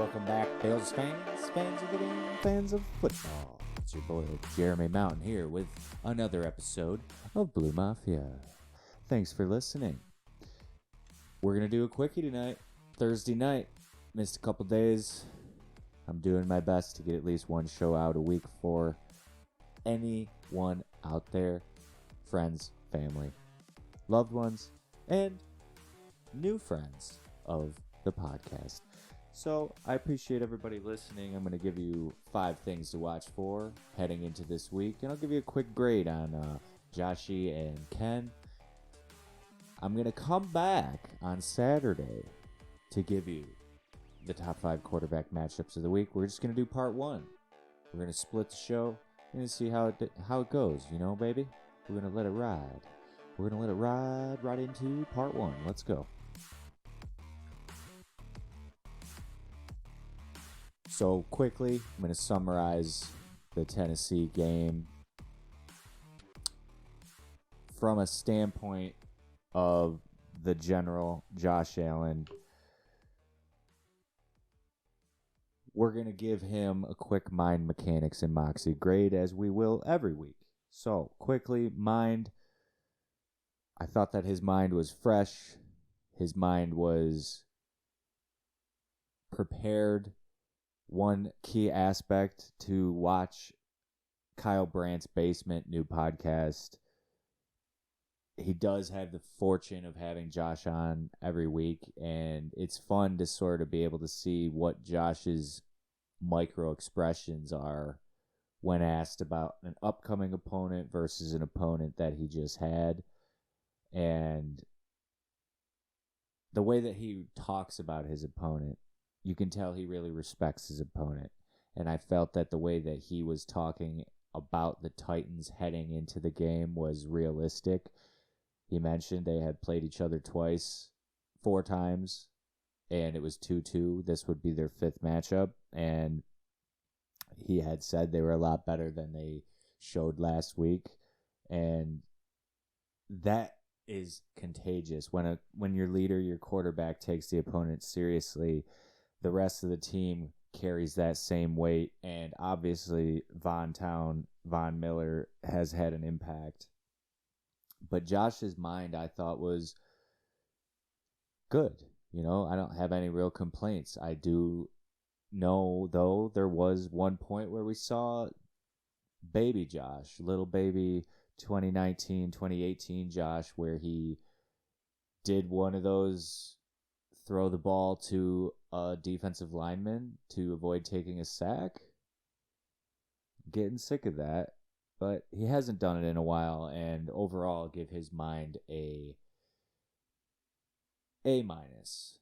Welcome back, Bills fans, fans of the game, fans of football. It's your boy Jeremy Mountain here with another episode of Blue Mafia. Thanks for listening. We're going to do a quickie tonight, Thursday night. Missed a couple days. I'm doing my best to get at least one show out a week for anyone out there, friends, family, loved ones, and new friends of the podcast. So I appreciate everybody listening. I'm going to give you 5 things to watch for heading into this week, and I'll give you a quick grade on Joshy and Ken. I'm going to come back on Saturday to give you the top 5 quarterback matchups of the week. We're just going to do part 1. We're going to split the show and see how it goes, you know, baby. We're going to let it ride. We're going to let it ride right into part 1. Let's go. So quickly, I'm going to summarize the Tennessee game from a standpoint of the general Josh Allen. We're going to give him a quick mind mechanics and Moxie grade, as we will every week. So quickly, mind. I thought that his mind was fresh. His mind was prepared. One key aspect to watch Kyle Brandt's Basement new podcast. He does have the fortune of having Josh on every week, and it's fun to sort of be able to see what Josh's micro expressions are when asked about an upcoming opponent versus an opponent that he just had. And the way that he talks about his opponent, you can tell he really respects his opponent. And I felt that the way that he was talking about the Titans heading into the game was realistic. He mentioned they had played each other 4 times, and it was 2-2. This would be their 5th matchup. And he had said they were a lot better than they showed last week. And that is contagious. When your leader, your quarterback, takes the opponent seriously, the rest of the team carries that same weight, and obviously Von Miller has had an impact. But Josh's mind, I thought, was good. You know, I don't have any real complaints. I do know, though, there was one point where we saw baby Josh, little baby 2019, 2018 Josh, where he did one of those throw the ball to a defensive lineman to avoid taking a sack. Getting sick of that, but he hasn't done it in a while, and overall give his mind a minus.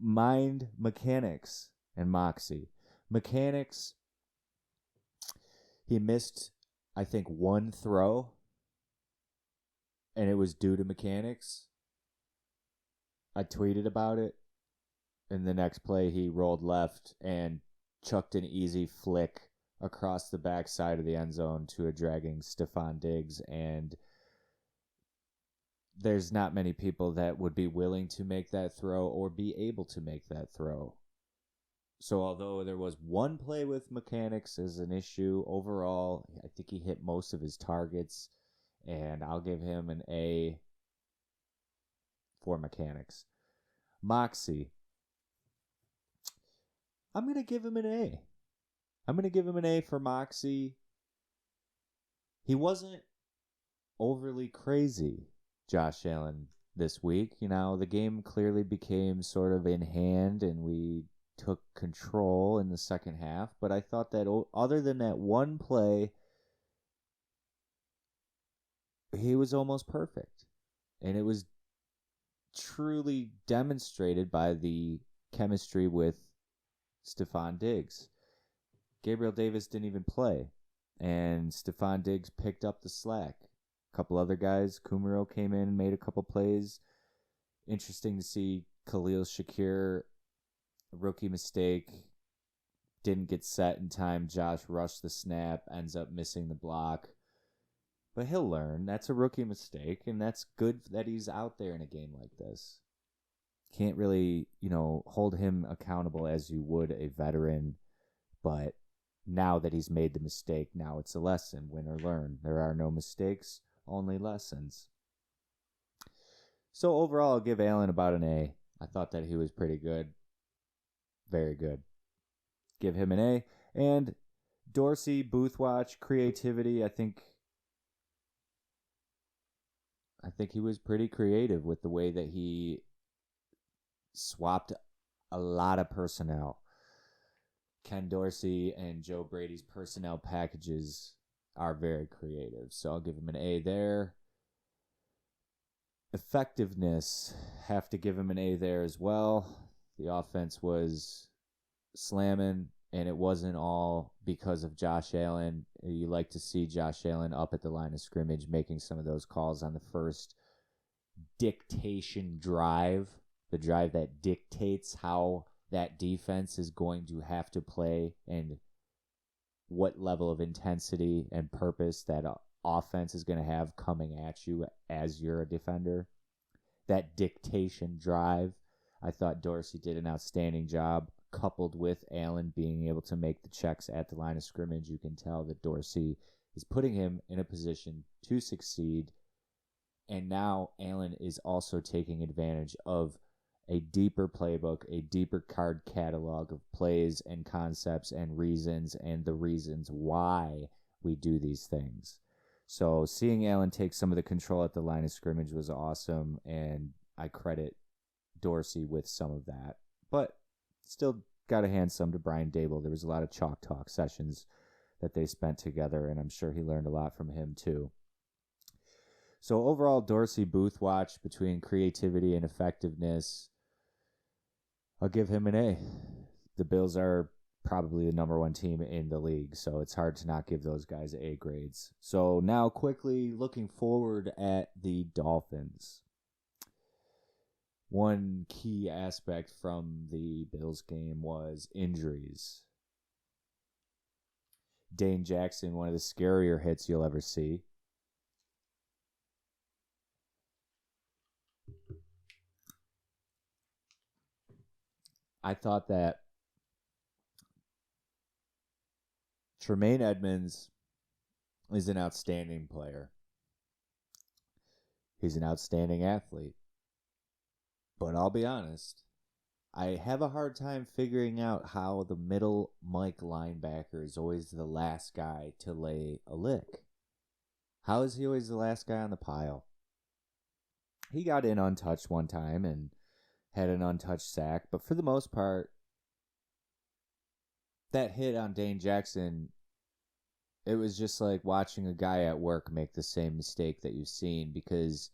Mind mechanics and Moxie. Mechanics, he missed, I think, 1 throw, and it was due to mechanics. I tweeted about it. In the next play, he rolled left and chucked an easy flick across the backside of the end zone to a dragging Stephon Diggs. And there's not many people that would be willing to make that throw or be able to make that throw. So although there was one play with mechanics as an issue, overall, I think he hit most of his targets. And I'll give him an A for mechanics. Moxie, I'm going to give him an A. I'm going to give him an A for Moxie. He wasn't overly crazy, Josh Allen, this week. You know, the game clearly became sort of in hand, and we took control in the second half. But I thought that other than that one play, he was almost perfect. And it was truly demonstrated by the chemistry with Stephon Diggs. Gabriel Davis didn't even play, and Stephon Diggs picked up the slack. A couple other guys, Kumaro came in and made a couple plays. Interesting to see Khalil Shakir, rookie mistake, didn't get set in time. Josh rushed the snap, ends up missing the block. But he'll learn. That's a rookie mistake, and that's good that he's out there in a game like this. Can't really, hold him accountable as you would a veteran. But now that he's made the mistake, now it's a lesson. Win or learn. There are no mistakes, only lessons. So overall, I'll give Allen about an A. I thought that he was pretty good. Very good. Give him an A. And Dorsey, booth watch, creativity, I think he was pretty creative with the way that he swapped a lot of personnel. Ken Dorsey and Joe Brady's personnel packages are very creative. So I'll give him an A there. Effectiveness, have to give him an A there as well. The offense was slamming, and it wasn't all because of Josh Allen. You like to see Josh Allen up at the line of scrimmage making some of those calls on the first dictation drive, the drive that dictates how that defense is going to have to play and what level of intensity and purpose that offense is going to have coming at you as you're a defender. That dictation drive, I thought Dorsey did an outstanding job, coupled with Allen being able to make the checks at the line of scrimmage. You can tell that Dorsey is putting him in a position to succeed. And now Allen is also taking advantage of a deeper playbook, a deeper card catalog of plays and concepts and reasons and the reasons why we do these things. So seeing Allen take some of the control at the line of scrimmage was awesome, and I credit Dorsey with some of that. But still got to hand some to Brian Dable. There was a lot of chalk talk sessions that they spent together, and I'm sure he learned a lot from him too. So overall, Dorsey booth watch between creativity and effectiveness, I'll give him an A. The Bills are probably the number one team in the league, so it's hard to not give those guys A grades. So now quickly looking forward at the Dolphins. One key aspect from the Bills game was injuries. Dane Jackson, one of the scarier hits you'll ever see. I thought that Tremaine Edmonds is an outstanding player. He's an outstanding athlete. But I'll be honest, I have a hard time figuring out how the middle Mike linebacker is always the last guy to lay a lick. How is he always the last guy on the pile? He got in untouched one time and had an untouched sack, but for the most part, that hit on Dane Jackson, it was just like watching a guy at work make the same mistake that you've seen, because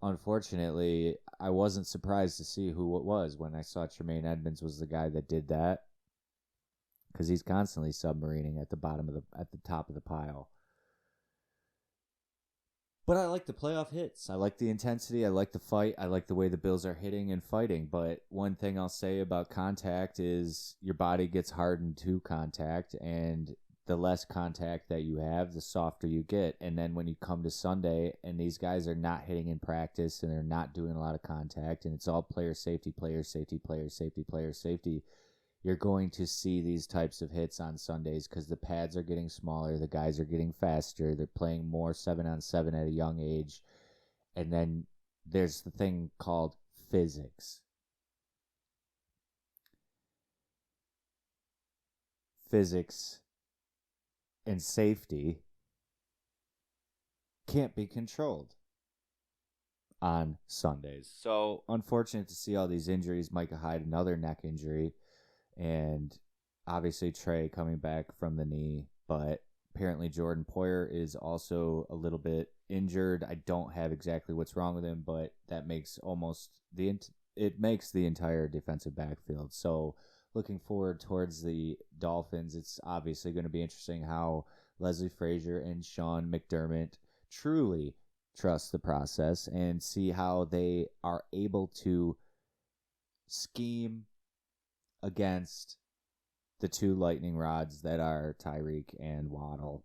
unfortunately, I wasn't surprised to see who it was when I saw Tremaine Edmonds was the guy that did that, because he's constantly submarining at the top of the pile. But I like the playoff hits. I like the intensity. I like the fight. I like the way the Bills are hitting and fighting. But one thing I'll say about contact is your body gets hardened to contact, and the less contact that you have, the softer you get. And then when you come to Sunday and these guys are not hitting in practice and they're not doing a lot of contact and it's all player safety, player safety, player safety, player safety, you're going to see these types of hits on Sundays because the pads are getting smaller, the guys are getting faster, they're playing more 7-on-7 at a young age. And then there's the thing called physics. Physics and safety can't be controlled on Sundays. So unfortunate to see all these injuries. Micah Hyde, another neck injury. And obviously Trey coming back from the knee, but apparently Jordan Poyer is also a little bit injured. I don't have exactly what's wrong with him, but that makes it makes the entire defensive backfield. So looking forward towards the Dolphins, it's obviously going to be interesting how Leslie Frazier and Sean McDermott truly trust the process and see how they are able to scheme against the two lightning rods that are Tyreek and Waddle.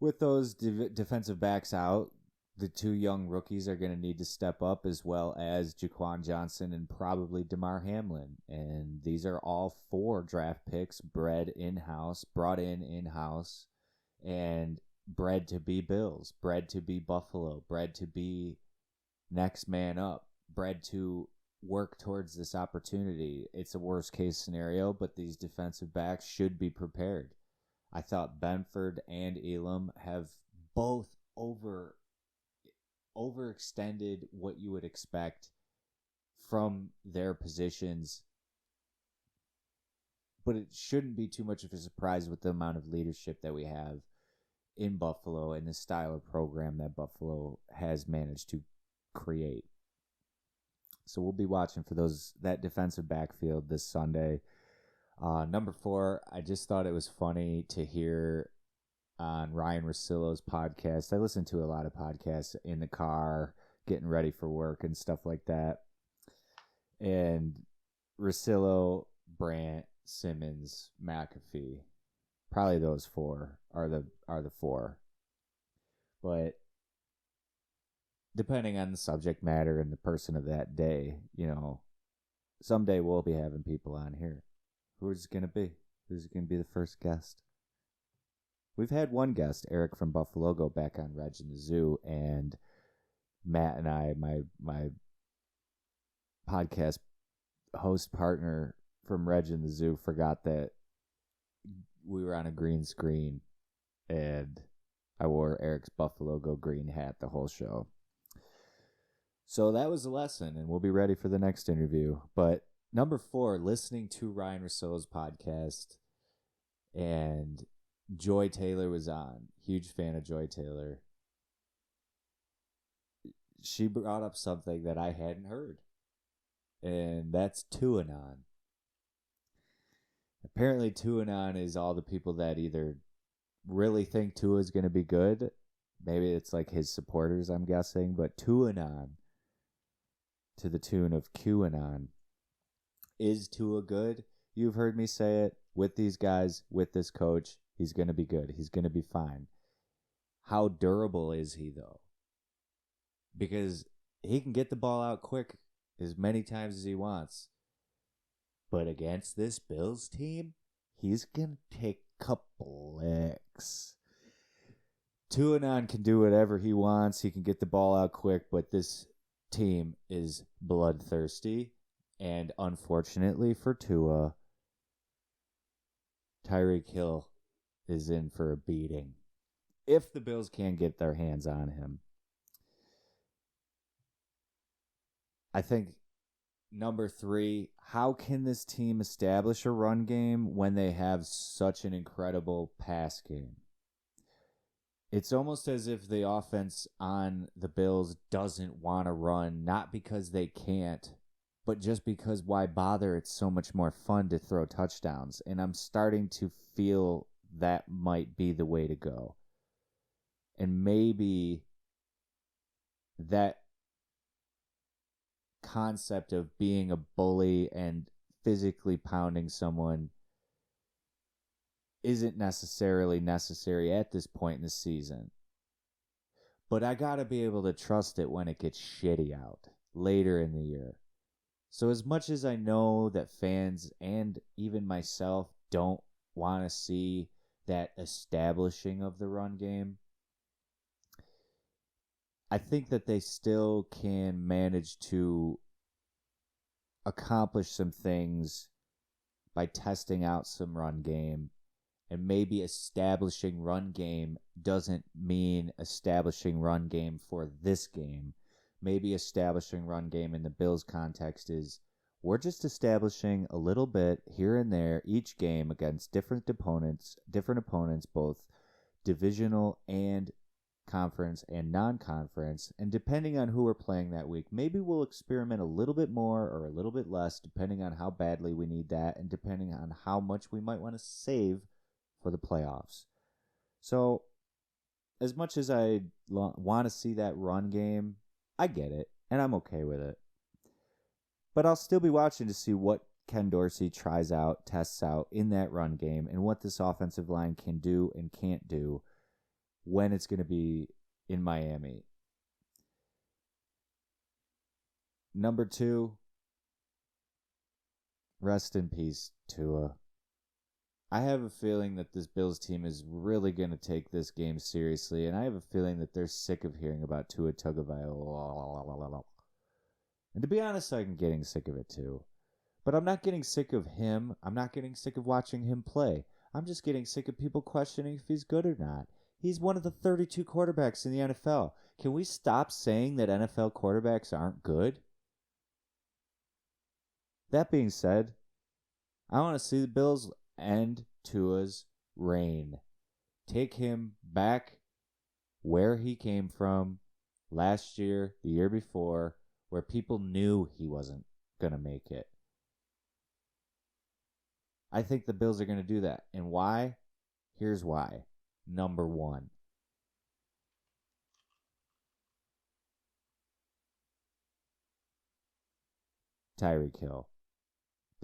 With those defensive backs out, the two young rookies are going to need to step up, as well as Jaquan Johnson and probably DeMar Hamlin. And these are all 4 draft picks brought in in-house, and bred to be Bills, bred to be Buffalo, bred to be next man up, bred to work towards this opportunity. It's a worst case scenario, but these defensive backs should be prepared. I thought Benford and Elam have both overextended what you would expect from their positions, but it shouldn't be too much of a surprise with the amount of leadership that we have in Buffalo and the style of program that Buffalo has managed to create. So we'll be watching for that defensive backfield this Sunday. Number 4, I just thought it was funny to hear on Ryan Russillo's podcast. I listen to a lot of podcasts in the car, getting ready for work and stuff like that. And Russillo, Brandt, Simmons, McAfee, probably those 4 are the 4. But depending on the subject matter and the person of that day, someday we'll be having people on here. Who's it going to be? Who's going to be the first guest? We've had one guest, Eric from Buffalo, go back on Reg in the Zoo, and Matt and I, my podcast host partner from Reg in the Zoo, forgot that we were on a green screen, and I wore Eric's Buffalo Go Green hat the whole show. So that was a lesson, and we'll be ready for the next interview. But number 4, listening to Ryan Russillo's podcast, and Joy Taylor was on. Huge fan of Joy Taylor. She brought up something that I hadn't heard, and that's Tua-Non. Apparently, Tua-Non is all the people that either really think Tua is going to be good. Maybe it's like his supporters, I'm guessing. But Tua-Non, to the tune of QAnon. Is Tua good? You've heard me say it. With these guys, with this coach, he's going to be good. He's going to be fine. How durable is he, though? Because he can get the ball out quick as many times as he wants. But against this Bills team, he's going to take a couple licks. Tua-Non can do whatever he wants. He can get the ball out quick, but this team is bloodthirsty. And unfortunately for Tua, Tyreek Hill is in for a beating if the Bills can't get their hands on him. I think number 3, how can this team establish a run game when they have such an incredible pass game? It's almost as if the offense on the Bills doesn't want to run, not because they can't, but just because why bother? It's so much more fun to throw touchdowns. And I'm starting to feel that might be the way to go. And maybe that concept of being a bully and physically pounding someone isn't necessarily necessary at this point in the season. But I got to be able to trust it when it gets shitty out later in the year. So as much as I know that fans and even myself don't want to see that establishing of the run game, I think that they still can manage to accomplish some things by testing out some run game. And maybe establishing run game doesn't mean establishing run game for this game. Maybe establishing run game in the Bills context is we're just establishing a little bit here and there each game against different opponents, both divisional and conference and non-conference. And depending on who we're playing that week, maybe we'll experiment a little bit more or a little bit less, depending on how badly we need that and depending on how much we might want to save for the playoffs. So as much as I want to see that run game, I get it, and I'm okay with it. But I'll still be watching to see what Ken Dorsey tries out, tests out in that run game, and what this offensive line can do and can't do when it's going to be in Miami. Number 2, rest in peace, Tua. I have a feeling that this Bills team is really going to take this game seriously, and I have a feeling that they're sick of hearing about Tua Tagovailoa. And to be honest, I'm getting sick of it too. But I'm not getting sick of him. I'm not getting sick of watching him play. I'm just getting sick of people questioning if he's good or not. He's one of the 32 quarterbacks in the NFL. Can we stop saying that NFL quarterbacks aren't good? That being said, I want to see the Bills end Tua's reign. Take him back where he came from last year, the year before, where people knew he wasn't going to make it. I think the Bills are going to do that. And why? Here's why. Number 1. Tyreek Hill.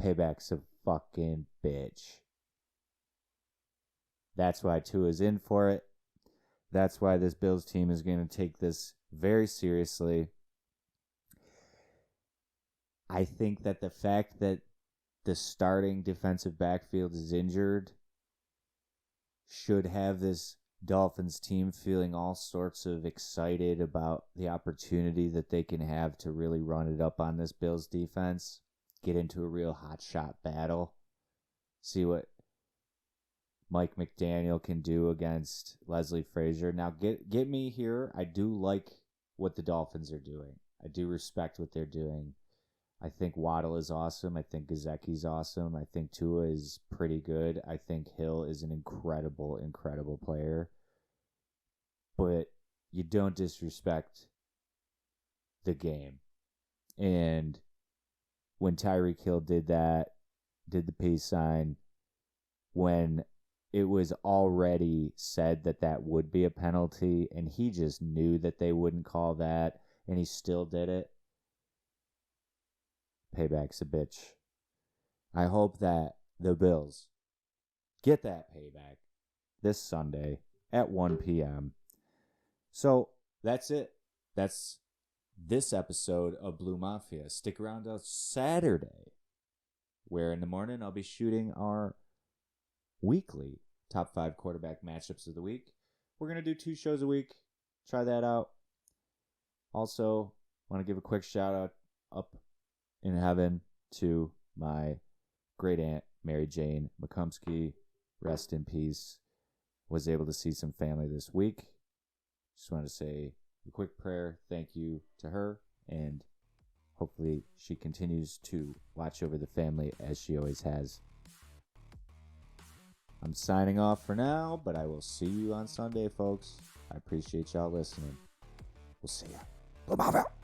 Payback's a fucking bitch. That's why Tua's in for it. That's why this Bills team is going to take this very seriously. I think that the fact that the starting defensive backfield is injured should have this Dolphins team feeling all sorts of excited about the opportunity that they can have to really run it up on this Bills defense, get into a real hot shot battle, see what Mike McDaniel can do against Leslie Frazier. Now, get me here. I do like what the Dolphins are doing. I do respect what they're doing. I think Waddle is awesome. I think Gesicki's awesome. I think Tua is pretty good. I think Hill is an incredible, incredible player. But you don't disrespect the game. And when Tyreek Hill did that, did the peace sign, when it was already said that that would be a penalty, and he just knew that they wouldn't call that, and he still did it. Payback's a bitch. I hope that the Bills get that payback this Sunday at 1 p.m. So that's it. That's this episode of Blue Mafia. Stick around till Saturday, where in the morning I'll be shooting our weekly top 5 quarterback matchups of the week. We're going to do 2 shows a week. Try that out. Also, want to give a quick shout out up in heaven to my great aunt, Mary Jane McCumsky. Rest in peace. Was able to see some family this week. Just want to say a quick prayer. Thank you to her. And hopefully she continues to watch over the family as she always has. I'm signing off for now, but I will see you on Sunday, folks. I appreciate y'all listening. We'll see ya. Bye-bye.